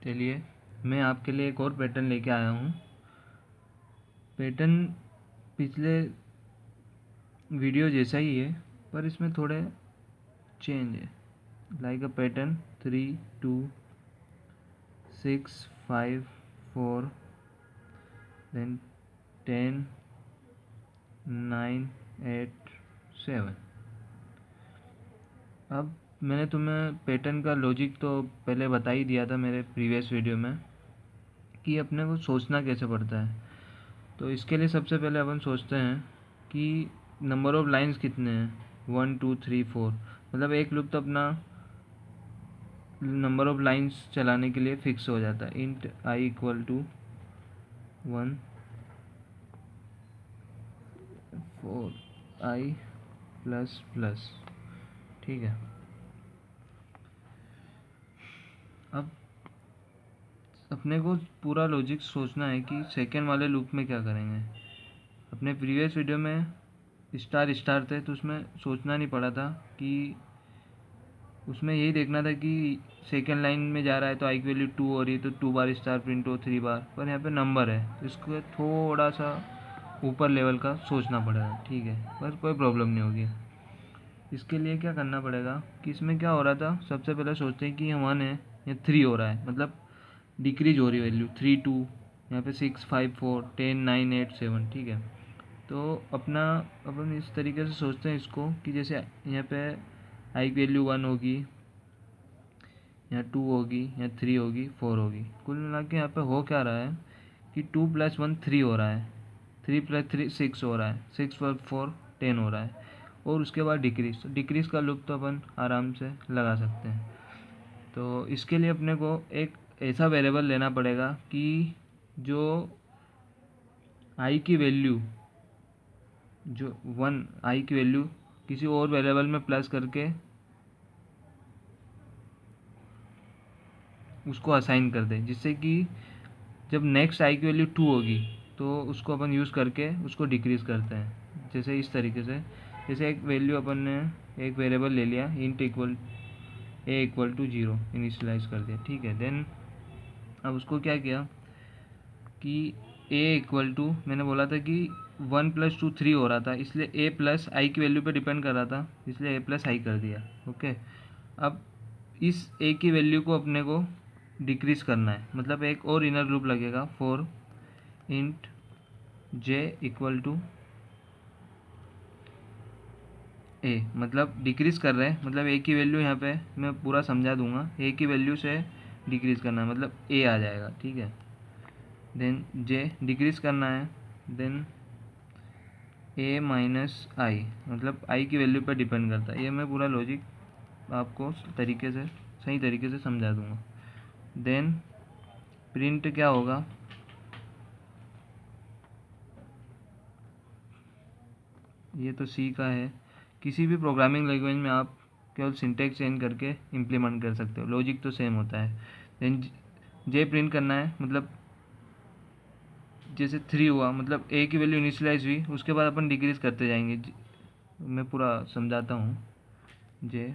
चलिए मैं आपके लिए एक और पैटर्न लेके आया हूँ। पैटर्न पिछले वीडियो जैसा ही है पर इसमें थोड़े चेंज है। Like a pattern 3 2 6 5 4 then 10 9 8 7। अब मैंने तुम्हें पैटर्न का लॉजिक तो पहले बता ही दिया था मेरे प्रीवियस वीडियो में कि अपने को सोचना कैसे पड़ता है। तो इसके लिए सबसे पहले अपन सोचते हैं कि नंबर ऑफ़ लाइंस कितने हैं, 1 2 3 4। मतलब एक लूप तो अपना नंबर ऑफ़ लाइंस चलाने के लिए फिक्स हो जाता है। Int I equal to 1 4 I plus plus. ठीक है। अब अपने को पूरा लॉजिक सोचना है कि सेकेंड वाले लूप में क्या करेंगे। अपने प्रीवियस वीडियो में स्टार स्टार थे तो उसमें सोचना नहीं पड़ा था कि उसमें यही देखना था कि सेकेंड लाइन में जा रहा है तो आई की वैल्यू 2 हो रही है तो 2 बार स्टार प्रिंट हो 3 बार, पर यहाँ पे नंबर है तो इसको थोड़ा सा ऊपर लेवल का सोचना पड़ेगा। ठीक है, बस कोई प्रॉब्लम नहीं होगी। इसके लिए क्या करना पड़ेगा कि इसमें क्या हो रहा था, सबसे पहले सोचते हैं कि 1 है या 3 हो रहा है, मतलब डिक्रीज हो रही वैल्यू 3 2, यहाँ पे 6 5 4 10 9 8 7। ठीक है, तो अपन इस तरीके से सोचते हैं इसको कि जैसे यहाँ पे आई की वैल्यू 1 होगी, यहाँ 2 होगी, यहाँ 3 होगी, 4 होगी। कुल मिला के यहाँ पे हो क्या रहा है कि 2 + 1 3 हो रहा है, 3 + 3 6 हो रहा है, 6 + 4 10 हो रहा है। और उसके बाद डिक्रीज, तो डिक्रीज का लूप तो अपन आराम से लगा सकते हैं। तो इसके लिए अपने को एक ऐसा वेरिएबल लेना पड़ेगा कि जो आई की वैल्यू, जो 1 आई की वैल्यू किसी और वेरिएबल में प्लस करके उसको असाइन कर दे, जिससे कि जब नेक्स्ट आई की वैल्यू 2 होगी तो उसको अपन यूज़ करके उसको डिक्रीज़ करते हैं। जैसे इस तरीके से, जैसे एक वैल्यू अपन ने एक वेरिएबल ले लिया, int equal a equal to 0 initialize कर दिया। ठीक है, देन अब उसको क्या किया कि ए इक्वल टू, मैंने बोला था कि 1 + 2 3 हो रहा था, इसलिए ए प्लस आई की वैल्यू पे डिपेंड कर रहा था, इसलिए ए प्लस आई कर दिया। ओके, अब इस ए की वैल्यू को अपने को डिक्रीज़ करना है, मतलब एक और इनर लूप लगेगा for int j equal to a, मतलब डिक्रीज़ कर रहे हैं, मतलब ए की वैल्यू यहाँ पे मैं पूरा समझा दूंगा, ए की वैल्यू से डिक्रीज़ करना है मतलब ए आ जाएगा। ठीक है, देन जे डिक्रीज़ करना है, देन ए माइनस आई, मतलब आई की वैल्यू पर डिपेंड करता है। ये मैं पूरा लॉजिक आपको तरीके से सही तरीके से समझा दूंगा। देन प्रिंट क्या होगा, ये तो सी का है, किसी भी प्रोग्रामिंग लैंग्वेज में आप केवल सिंटेक्स चेंज करके इम्प्लीमेंट कर सकते हो, लॉजिक तो सेम होता है। देन जे प्रिंट करना है, मतलब जैसे 3 हुआ मतलब ए की वैल्यू इनिशियलाइज हुई, उसके बाद अपन डिक्रीज करते जाएंगे। मैं पूरा समझाता हूँ जे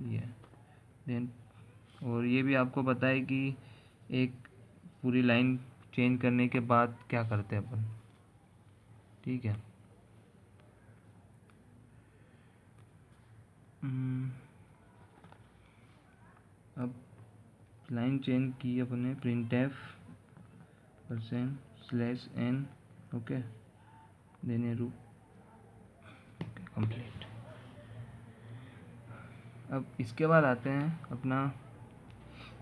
ये। देन और ये भी आपको पता है कि एक पूरी लाइन चेंज करने के बाद क्या करते हैं अपन। ठीक है, अब लाइन चेंज की अपने printf %n। ओके, देने रूप कंप्लीट। अब इसके बाद आते हैं, अपना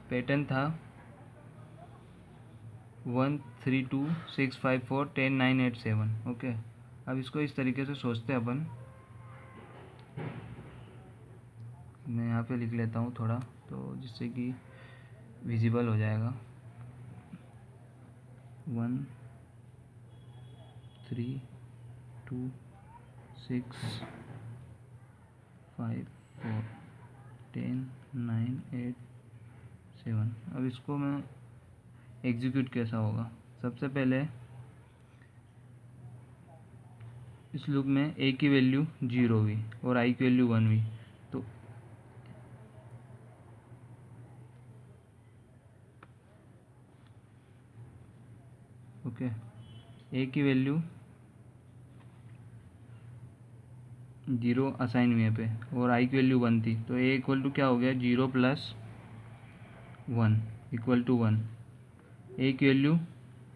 पैटर्न था 1 3 2 6 5 4 10 9 8 7। ओके, अब इसको इस तरीके से सोचते हैं अपन। मैं यहाँ पे लिख लेता हूँ थोड़ा, तो जिससे कि विजिबल हो जाएगा। 1 3 2 6 5 4 10 9 8 7। अब इसको मैं एग्जीक्यूट कैसा होगा, सबसे पहले इस लूप में ए की वैल्यू 0 हुई और आई की वैल्यू 1 हुई, ओके, ए की वैल्यू 0 असाइन हुई पे और आई की वैल्यू 1 थी, तो ए इक्वल टू क्या हो गया, 0 + 1 इक्वल टू 1। ए की वैल्यू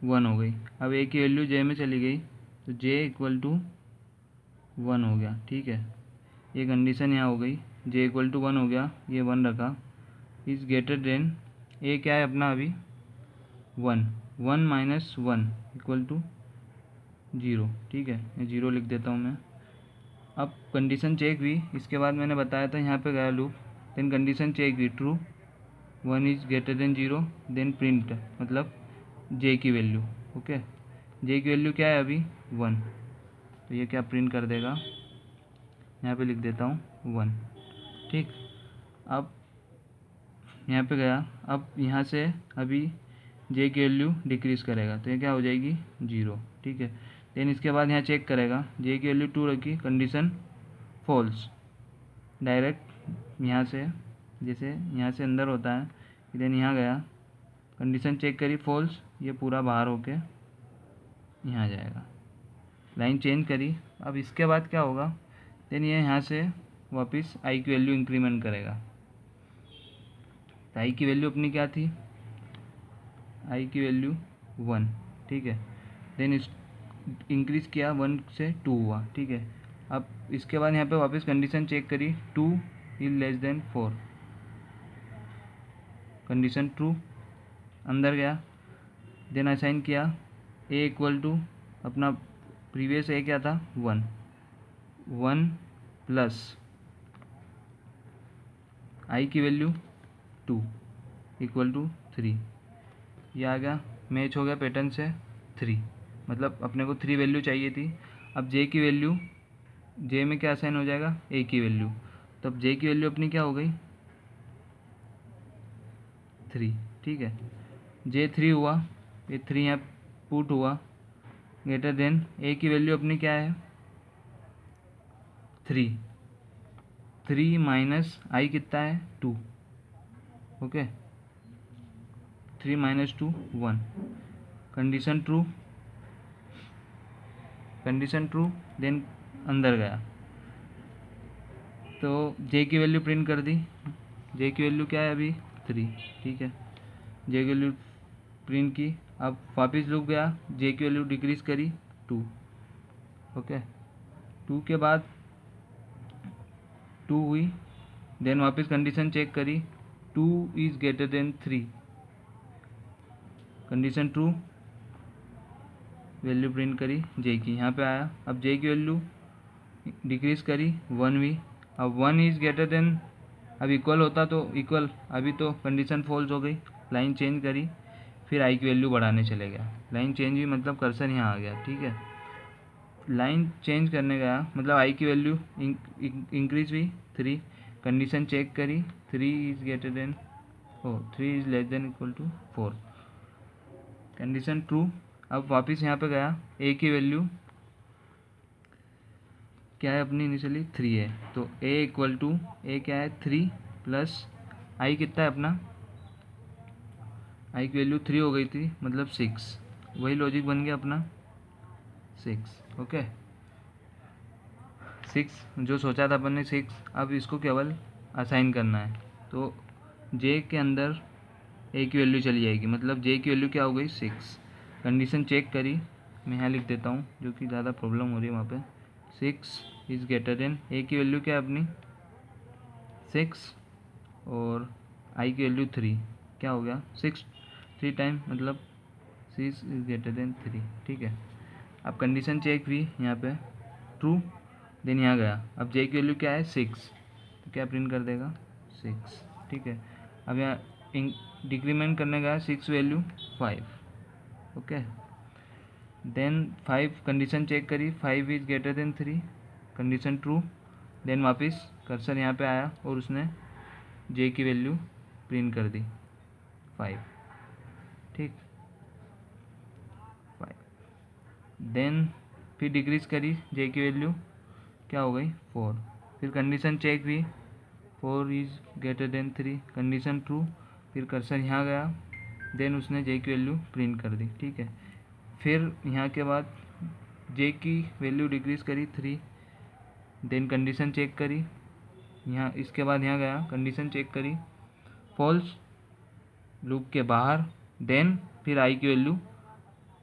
1 हो गई। अब ए की वैल्यू जे में चली गई, तो जे इक्वल टू 1 हो गया। ठीक है, ये कंडीशन यहाँ हो गई, जे इक्वल टू 1 हो गया, ये 1 रखा। इज़ ग्रेटर देन, ए क्या है अपना अभी 1, 1 - 1 इक्वल टू 0। ठीक है, ये 0 लिख देता हूँ मैं। अब कंडीशन चेक हुई, इसके बाद मैंने बताया था यहाँ पे गया लूप, देन कंडीशन चेक हुई, true 1 is greater than 0, then print मतलब जे की वैल्यू। ओके, जे की वैल्यू क्या है अभी 1, तो ये क्या प्रिंट कर देगा, यहाँ पे लिख देता हूँ 1। ठीक, अब यहाँ पे गया, अब यहाँ से अभी जे की वैल्यू डिक्रीज़ करेगा, तो ये क्या हो जाएगी 0। ठीक है, देन इसके बाद यहाँ चेक करेगा, जे की वैल्यू 2 रखी, कंडीशन फॉल्स, डायरेक्ट यहाँ से, जैसे यहाँ से अंदर होता है, देन यहाँ गया, कंडीशन चेक करी फॉल्स, ये पूरा बाहर होके यहाँ जाएगा, लाइन चेंज करी। अब इसके बाद क्या होगा, देन ये यहाँ से वापस आई की वैल्यू इंक्रीमेंट करेगा। तो आई की वैल्यू अपनी क्या थी, आई की वैल्यू 1। ठीक है, देन इस इंक्रीज़ किया 1 से 2 हुआ। ठीक है, अब इसके बाद यहाँ पे वापस कंडीशन चेक करी, 2 is less then 4, condition true, अंदर गया, देन असाइन किया ए इक्वल टू अपना प्रीवियस ए क्या था 1, 1 प्लस आई की वैल्यू 2 इक्वल टू 3, ये आ गया, मैच हो गया पैटर्न से 3, मतलब अपने को 3 वैल्यू चाहिए थी। अब जे की वैल्यू, जे में क्या असाइन हो जाएगा, ए की वैल्यू, तो अब जे की वैल्यू अपनी क्या हो गई 3। ठीक है, जे 3 हुआ, ये 3 यहाँ पुट हुआ, ग्रेटर देन ए की वैल्यू अपनी क्या है 3, 3 माइनस आई कितना है 2। Okay, 3 - 2 1, condition true, condition true, then अंदर गया, तो जे की वैल्यू प्रिंट कर दी, जे की वैल्यू क्या है अभी 3। ठीक है, जे की वैल्यू प्रिंट की, अब वापस लूप गया, जे की वैल्यू डिक्रीज करी 2। ओके, 2 के बाद 2 हुई, देन वापस कंडीशन चेक करी, 2 is greater than 3, condition true, value print करी जे की, यहाँ पे आया, अब जे की वैल्यू डिक्रीज करी 1 हुई, अब 1 इज़ ग्रेटर देन, अब इक्वल होता तो इक्वल, अभी तो कंडीशन फॉल्स हो गई, लाइन चेंज करी, फिर आई की वैल्यू बढ़ाने चले गया, लाइन चेंज हुई मतलब कर्सर यहाँ आ गया। ठीक है, लाइन चेंज करने गया मतलब आई की वैल्यू इंक्रीज हुई 3, कंडीशन चेक करी, 3 is greater than 3 is less than equal to 4, condition true. अब वापस यहाँ पे गया, ए की वैल्यू क्या है अपनी इनिशियली 3 है, तो ए इक्वल टू, ए क्या है 3 प्लस आई कितना है अपना, आई की वैल्यू 3 हो गई थी मतलब 6, वही लॉजिक बन गया अपना 6। ओके, 6 जो सोचा था अपन ने 6, अब इसको केवल असाइन करना है, तो जे के अंदर ए की वैल्यू चली जाएगी, मतलब जे की वैल्यू क्या हो गई 6, कंडीशन चेक करी, मैं यहाँ लिख देता हूँ जो कि ज़्यादा प्रॉब्लम हो रही है वहाँ पे, 6 इज़ ग्रेटर देन, ए की वैल्यू क्या है अपनी 6 और आई की वैल्यू 3, क्या हो गया 6 3 टाइम मतलब 6 इज़ ग्रेटर देन 3। ठीक है, अब कंडीशन चेक हुई यहाँ पे ट्रू, देन यहाँ गया, अब जे की वैल्यू क्या है 6, तो क्या प्रिंट कर देगा 6। ठीक है, अब यहाँ डिक्रीमेंट करने गया 6 value 5। Okay, then 5 condition check करी, 5 is greater than 3, condition true, then वापस कर्सर यहाँ पे आया और उसने जे की वैल्यू प्रिंट कर दी 5। ठीक, 5, देन फिर डिक्रीज करी, जे की वैल्यू क्या हो गई 4, फिर कंडीशन चेक हुई, 4 is greater than 3, condition true, फिर कर्सर यहाँ गया, देन उसने जे की वैल्यू प्रिंट कर दी। ठीक है, फिर यहाँ के बाद जे की वैल्यू डिक्रीज़ करी 3, देन कंडीशन चेक करी, यहाँ इसके बाद यहाँ गया कंडीशन चेक करी, फॉल्स, लूप के बाहर, देन फिर आई की वैल्यू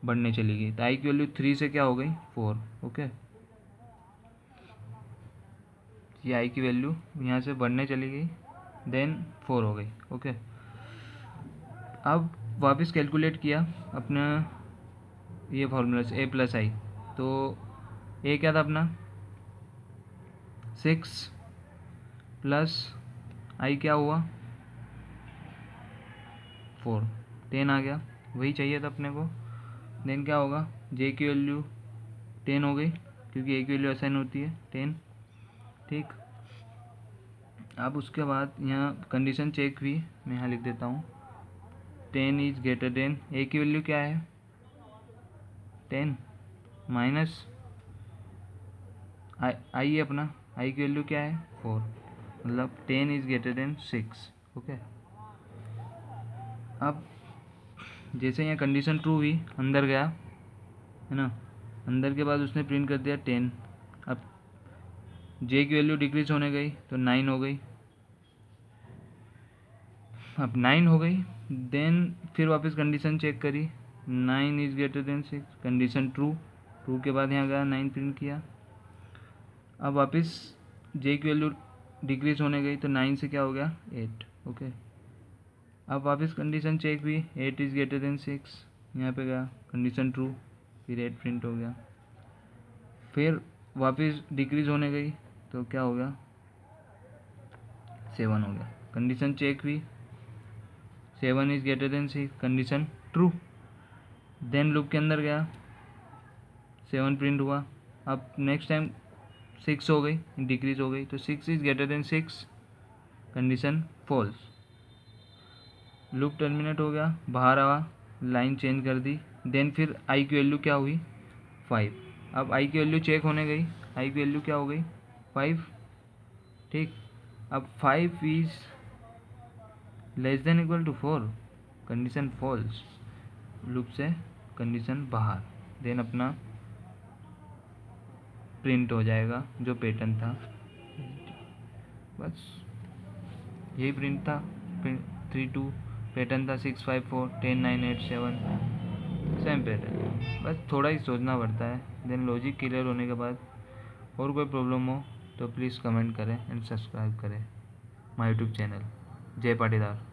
बढ़ने चली गई, तो आई की वैल्यू 3 से क्या हो गई 4। ओके, ये आई की वैल्यू यहाँ से बढ़ने चली गई, देन 4 हो गई। ओके, अब वापस कैलकुलेट किया अपना ये फॉर्मूला से a प्लस आई, तो ए क्या था अपना 6 प्लस आई क्या हुआ 4, 10 आ गया, वही चाहिए था अपने को। देन क्या होगा, जे की वैल्यू 10 हो गई क्योंकि ए की वैल्यू असाइन होती है 10। ठीक, अब उसके बाद यहाँ कंडीशन चेक हुई, मैं यहाँ लिख देता हूँ 10 इज ग्रेटर देन, ए की वैल्यू क्या है 10 माइनस आई है अपना, आई की वैल्यू क्या है 4, मतलब 10 इज ग्रेटर देन 6। ओके, अब जैसे यहाँ कंडीशन ट्रू हुई, अंदर गया है ना, अंदर के बाद उसने प्रिंट कर दिया 10। अब जे की वैल्यू डिक्रीज होने गई तो 9 हो गई, अब 9 हो गई, देन फिर वापस कंडीशन चेक करी 9 is greater than 6, condition true, true के बाद यहाँ गया 9 प्रिंट किया। अब वापस जे की वैल्यू डिक्रीज होने गई तो 9 से क्या हो गया 8। ओके, अब वापस कंडीशन चेक हुई 8 इज ग्रेटर देन 6, यहाँ पे गया कंडीशन ट्रू, फिर 8 प्रिंट हो गया। फिर वापस डिक्रीज होने गई तो क्या हो गया 7 हो गया, कंडीशन चेक हुई 7 is greater than 6, condition true, then loop के अंदर गया 7 प्रिंट हुआ। अब नेक्स्ट टाइम 6 हो गई, डिक्रीज हो गई तो 6 is greater than 6, condition false, loop terminate हो गया, बाहर आवा, लाइन चेंज कर दी, देन फिर आई की वैल्यू क्या हुई 5। अब आई की वैल्यू चेक होने गई, आई की वैल्यू क्या हो गई 5। ठीक, अब 5 is less than equal to 4, condition false, loop से कंडीशन बाहर, देन अपना प्रिंट हो जाएगा जो पैटर्न था, बस यही प्रिंट था। 3 2 पैटर्न था, 6 5 4 10 9 8 7, सेम पैटर्न, बस थोड़ा ही सोचना पड़ता है। देन लॉजिक क्लियर होने के बाद और कोई प्रॉब्लम हो तो प्लीज़ कमेंट करें एंड सब्सक्राइब करें माय यूट्यूब चैनल। जय पाटीदार।